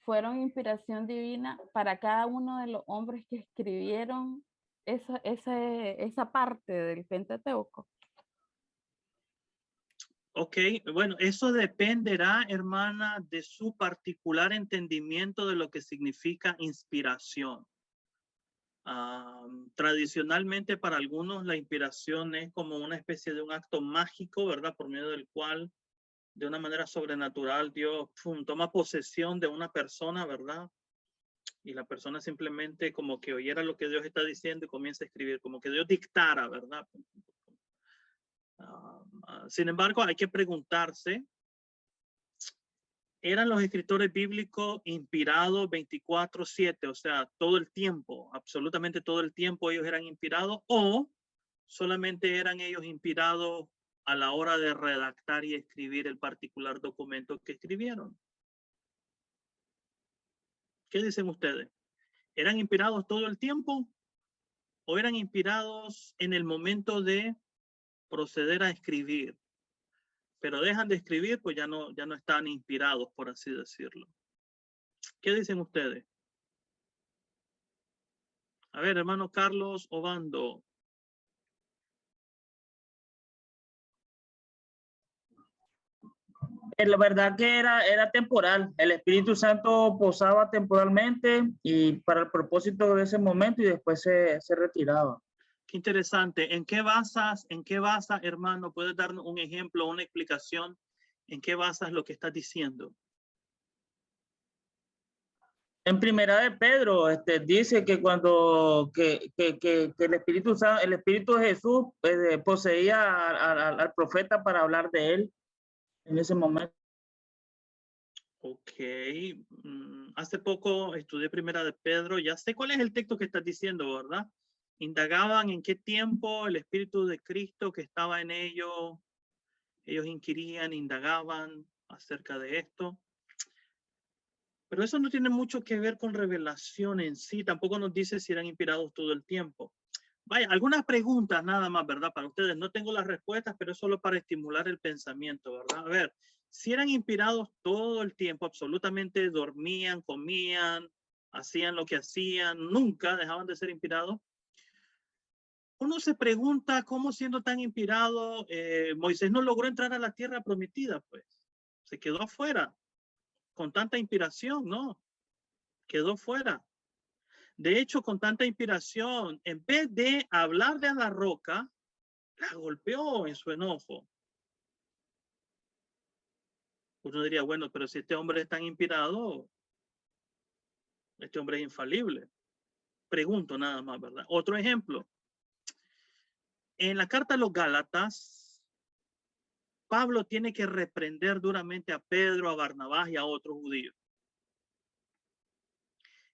fueron inspiración divina para cada uno de los hombres que escribieron esa parte del Pentateuco? Ok, bueno, eso dependerá, hermana, de su particular entendimiento de lo que significa inspiración. Tradicionalmente para algunos la inspiración es como una especie de un acto mágico, ¿verdad? Por medio del cual de una manera sobrenatural Dios toma posesión de una persona, ¿verdad? Y la persona simplemente como que oyera lo que Dios está diciendo y comienza a escribir, como que Dios dictara, ¿verdad? Sin embargo, hay que preguntarse, ¿eran los escritores bíblicos inspirados 24/7? O sea, todo el tiempo, absolutamente todo el tiempo ellos eran inspirados, o solamente eran ellos inspirados a la hora de redactar y escribir el particular documento que escribieron. ¿Qué dicen ustedes? ¿Eran inspirados todo el tiempo o eran inspirados en el momento de proceder a escribir? Pero dejan de escribir, pues ya no están inspirados, por así decirlo. ¿Qué dicen ustedes? A ver, hermano Carlos Obando. La verdad que era temporal. El Espíritu Santo posaba temporalmente y para el propósito de ese momento y después se retiraba. Qué interesante. ¿En qué basas, hermano? ¿Puedes darnos un ejemplo, una explicación? ¿En qué basas lo que estás diciendo? En Primera de Pedro, dice que cuando el Espíritu Santo, el Espíritu de Jesús poseía al profeta para hablar de él en ese momento. Ok. Hace poco estudié Primera de Pedro. Ya sé cuál es el texto que estás diciendo, ¿verdad? Indagaban en qué tiempo el Espíritu de Cristo que estaba en ellos inquirían, indagaban acerca de esto. Pero eso no tiene mucho que ver con revelación en sí. Tampoco nos dice si eran inspirados todo el tiempo. Vaya, algunas preguntas nada más, ¿verdad? Para ustedes. No tengo las respuestas, pero es solo para estimular el pensamiento, ¿verdad? A ver, si eran inspirados todo el tiempo, absolutamente dormían, comían, hacían lo que hacían, nunca dejaban de ser inspirados. Uno se pregunta cómo siendo tan inspirado, Moisés no logró entrar a la tierra prometida, pues. Se quedó afuera con tanta inspiración, ¿no? Quedó fuera. De hecho, con tanta inspiración, en vez de hablarle a la roca, la golpeó en su enojo. Uno diría, bueno, pero si este hombre es tan inspirado, este hombre es infalible. Pregunto nada más, ¿verdad? Otro ejemplo. En la carta a los Gálatas, Pablo tiene que reprender duramente a Pedro, a Barnabás y a otros judíos.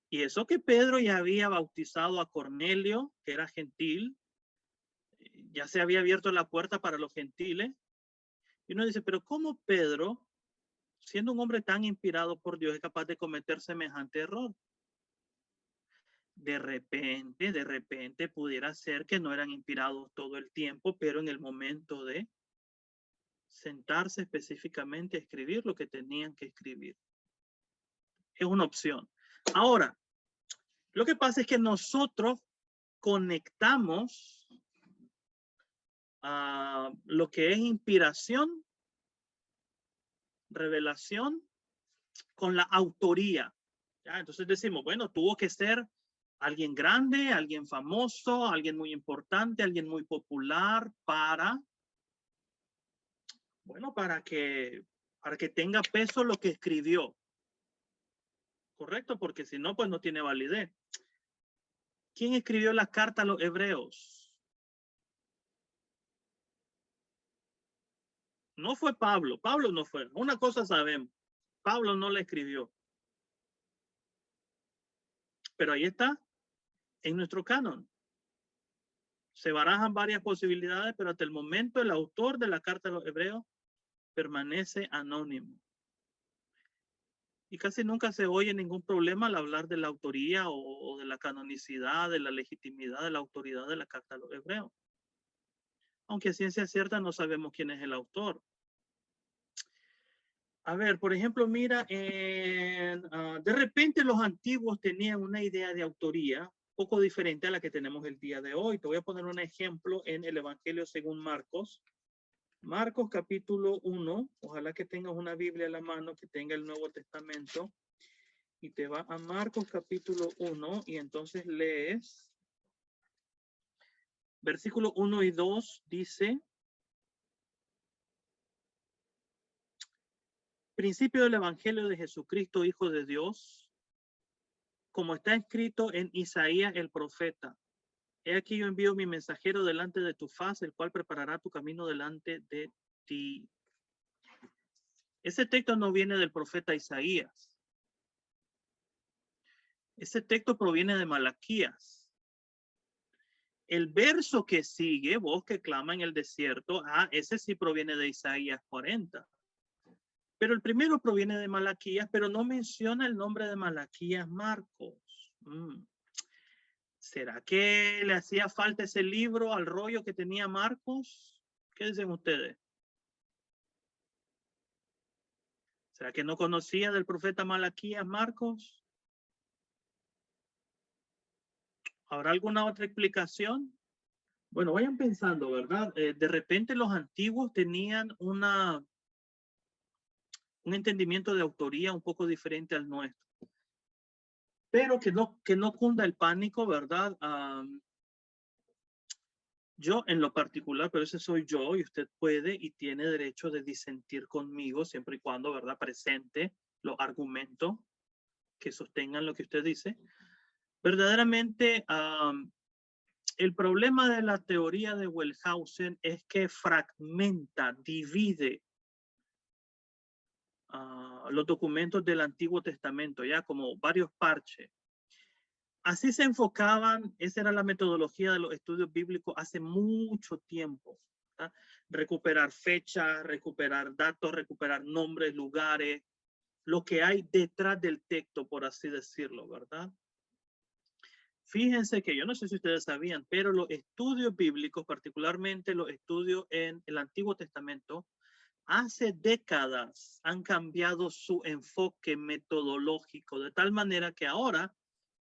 Y eso que Pedro ya había bautizado a Cornelio, que era gentil, ya se había abierto la puerta para los gentiles. Y uno dice, pero ¿cómo Pedro, siendo un hombre tan inspirado por Dios, es capaz de cometer semejante error? De repente pudiera ser que no eran inspirados todo el tiempo, pero en el momento de sentarse específicamente a escribir lo que tenían que escribir. Es una opción. Ahora, lo que pasa es que nosotros conectamos a lo que es inspiración, revelación, con la autoría. ¿Ya? Entonces decimos, bueno, tuvo que ser alguien grande, alguien famoso, alguien muy importante, alguien muy popular para que tenga peso lo que escribió. Correcto, porque si no, pues no tiene validez. ¿Quién escribió la carta a los hebreos? No fue Pablo. Pablo no fue. Una cosa sabemos. Pablo no la escribió. Pero ahí está, en nuestro canon. Se barajan varias posibilidades, pero hasta el momento el autor de la carta a los hebreos permanece anónimo. Y casi nunca se oye ningún problema al hablar de la autoría o de la canonicidad, de la legitimidad de la autoridad de la carta a los hebreos. Aunque a ciencia cierta no sabemos quién es el autor. A ver, por ejemplo, mira, de repente los antiguos tenían una idea de autoría poco diferente a la que tenemos el día de hoy. Te voy a poner un ejemplo en el Evangelio según Marcos. Marcos capítulo 1. Ojalá que tengas una Biblia a la mano, que tenga el Nuevo Testamento. Y te va a Marcos capítulo 1 y entonces lees. Versículo 1 y 2 dice. Principio del Evangelio de Jesucristo, Hijo de Dios, como está escrito en Isaías el profeta. He aquí yo envío mi mensajero delante de tu faz, el cual preparará tu camino delante de ti. Ese texto no viene del profeta Isaías. Ese texto proviene de Malaquías. El verso que sigue, voz que clama en el desierto, ese sí proviene de Isaías 40. Pero el primero proviene de Malaquías, pero no menciona el nombre de Malaquías Marcos. ¿Será que le hacía falta ese libro al rollo que tenía Marcos? ¿Qué dicen ustedes? ¿Será que no conocía del profeta Malaquías Marcos? ¿Habrá alguna otra explicación? Bueno, vayan pensando, ¿verdad? De repente los antiguos tenían un entendimiento de autoría un poco diferente al nuestro. Pero que no cunda el pánico, ¿verdad? Yo en lo particular, pero ese soy yo y usted puede y tiene derecho de disentir conmigo siempre y cuando, ¿verdad? Presente los argumentos que sostengan lo que usted dice. Verdaderamente, el problema de la teoría de Wellhausen es que fragmenta, divide los documentos del Antiguo Testamento, ya como varios parches. Así se enfocaban, esa era la metodología de los estudios bíblicos hace mucho tiempo. ¿Verdad? Recuperar fechas, recuperar datos, recuperar nombres, lugares, lo que hay detrás del texto, por así decirlo, ¿verdad? Fíjense que yo no sé si ustedes sabían, pero los estudios bíblicos, particularmente los estudios en el Antiguo Testamento, hace décadas han cambiado su enfoque metodológico, de tal manera que ahora,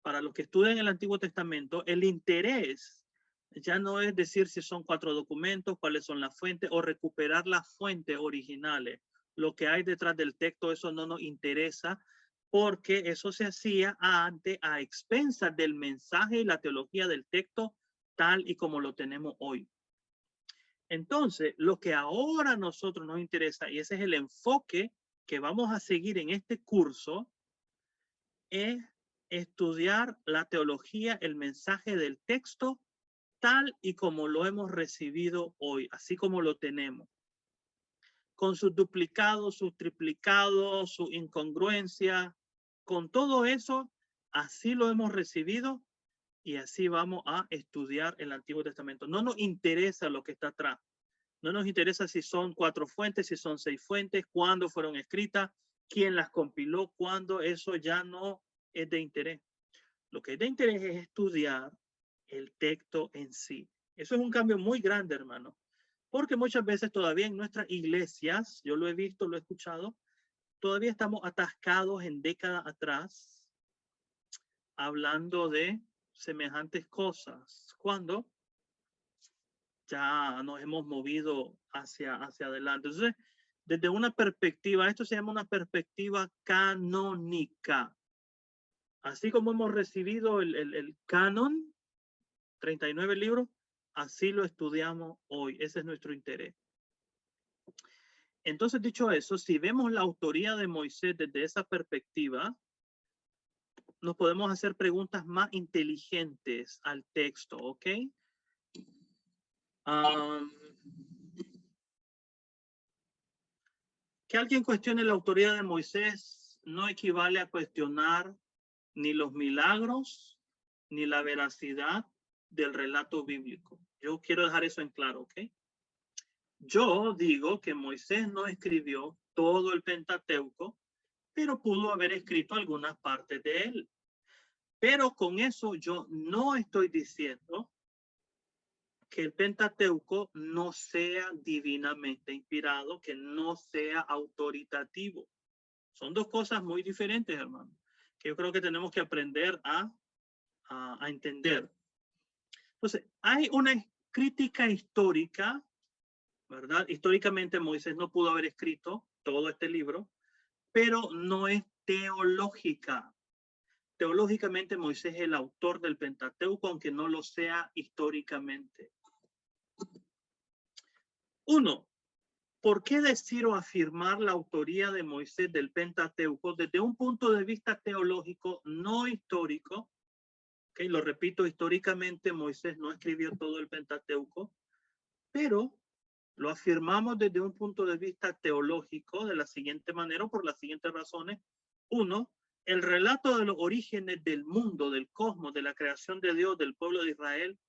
para los que estudian el Antiguo Testamento, el interés ya no es decir si son 4 documentos, cuáles son las fuentes o recuperar las fuentes originales. Lo que hay detrás del texto, eso no nos interesa porque eso se hacía antes a expensas del mensaje y la teología del texto tal y como lo tenemos hoy. Entonces, lo que ahora a nosotros nos interesa, y ese es el enfoque que vamos a seguir en este curso, es estudiar la teología, el mensaje del texto, tal y como lo hemos recibido hoy, así como lo tenemos. Con sus duplicados, sus triplicados, su incongruencia, con todo eso, así lo hemos recibido y así vamos a estudiar el Antiguo Testamento. No nos interesa lo que está atrás. No nos interesa si son 4 fuentes, si son 6 fuentes, cuándo fueron escritas, quién las compiló, cuándo, eso ya no es de interés. Lo que es de interés es estudiar el texto en sí. Eso es un cambio muy grande, hermano. Porque muchas veces todavía en nuestras iglesias, yo lo he visto, lo he escuchado, todavía estamos atascados en décadas atrás, hablando de semejantes cosas. Cuando ya nos hemos movido hacia adelante. Entonces, desde una perspectiva, esto se llama una perspectiva canónica. Así como hemos recibido el canon, 39 libros, así lo estudiamos hoy. Ese es nuestro interés. Entonces, dicho eso, si vemos la autoría de Moisés desde esa perspectiva, nos podemos hacer preguntas más inteligentes al texto, ¿ok? Que alguien cuestione la autoría de Moisés no equivale a cuestionar ni los milagros ni la veracidad del relato bíblico. Yo quiero dejar eso en claro, ¿ok? Yo digo que Moisés no escribió todo el Pentateuco, pero pudo haber escrito algunas partes de él. Pero con eso yo no estoy diciendo que el Pentateuco no sea divinamente inspirado, que no sea autoritativo. Son dos cosas muy diferentes, hermano, que yo creo que tenemos que aprender a a entender. Entonces, hay una crítica histórica, ¿verdad? Históricamente Moisés no pudo haber escrito todo este libro, pero no es teológica. Teológicamente Moisés es el autor del Pentateuco, aunque no lo sea históricamente. 1. ¿Por qué decir o afirmar la autoría de Moisés del Pentateuco desde un punto de vista teológico, no histórico? Okay, lo repito, históricamente Moisés no escribió todo el Pentateuco, pero lo afirmamos desde un punto de vista teológico de la siguiente manera, por las siguientes razones. 1. El relato de los orígenes del mundo, del cosmos, de la creación de Dios, del pueblo de Israel,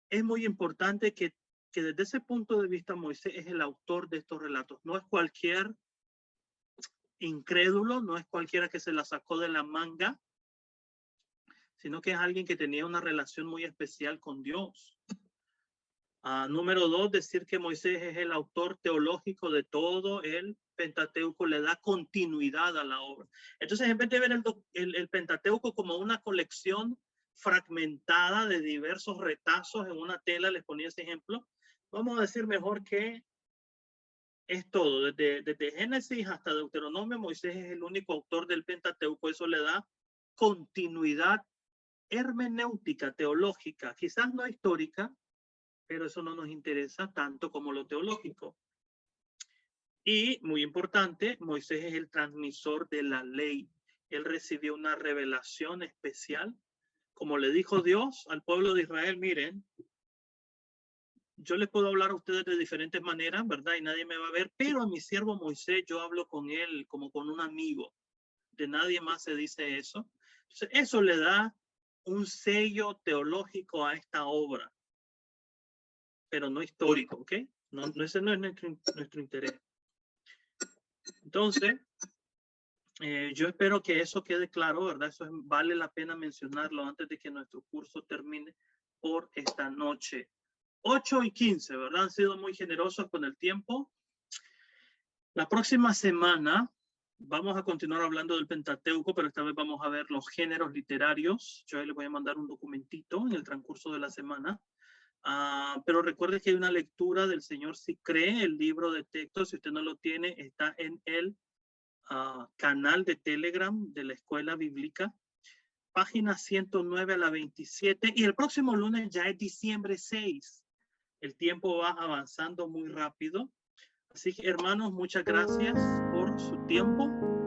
es muy importante que desde ese punto de vista Moisés es el autor de estos relatos. No es cualquier incrédulo, no es cualquiera que se la sacó de la manga, sino que es alguien que tenía una relación muy especial con Dios. Número 2, decir que Moisés es el autor teológico de todo el Pentateuco le da continuidad a la obra. Entonces, en vez de ver el Pentateuco como una colección fragmentada de diversos retazos en una tela, les ponía ese ejemplo, vamos a decir mejor que es todo. Desde Génesis hasta Deuteronomio, Moisés es el único autor del Pentateuco. Eso le da continuidad hermenéutica, teológica, quizás no histórica, pero eso no nos interesa tanto como lo teológico. Y, muy importante, Moisés es el transmisor de la ley. Él recibió una revelación especial. Como le dijo Dios al pueblo de Israel, miren, yo les puedo hablar a ustedes de diferentes maneras, ¿verdad? Y nadie me va a ver, pero a mi siervo Moisés yo hablo con él como con un amigo. De nadie más se dice eso. Entonces, eso le da un sello teológico a esta obra, pero no histórico, ¿ok? No, ese no es nuestro interés. Entonces, yo espero que eso quede claro, ¿verdad? Eso vale la pena mencionarlo antes de que nuestro curso termine por esta noche. 8:15, ¿verdad? Han sido muy generosos con el tiempo. La próxima semana vamos a continuar hablando del Pentateuco, pero esta vez vamos a ver los géneros literarios. Yo les voy a mandar un documentito en el transcurso de la semana. Pero recuerde que hay una lectura del Señor si cree, el libro de texto. Si usted no lo tiene, está en el canal de Telegram de la Escuela Bíblica, página 109 a la 27. Y el próximo lunes ya es diciembre 6. El tiempo va avanzando muy rápido. Así que, hermanos, muchas gracias por su tiempo.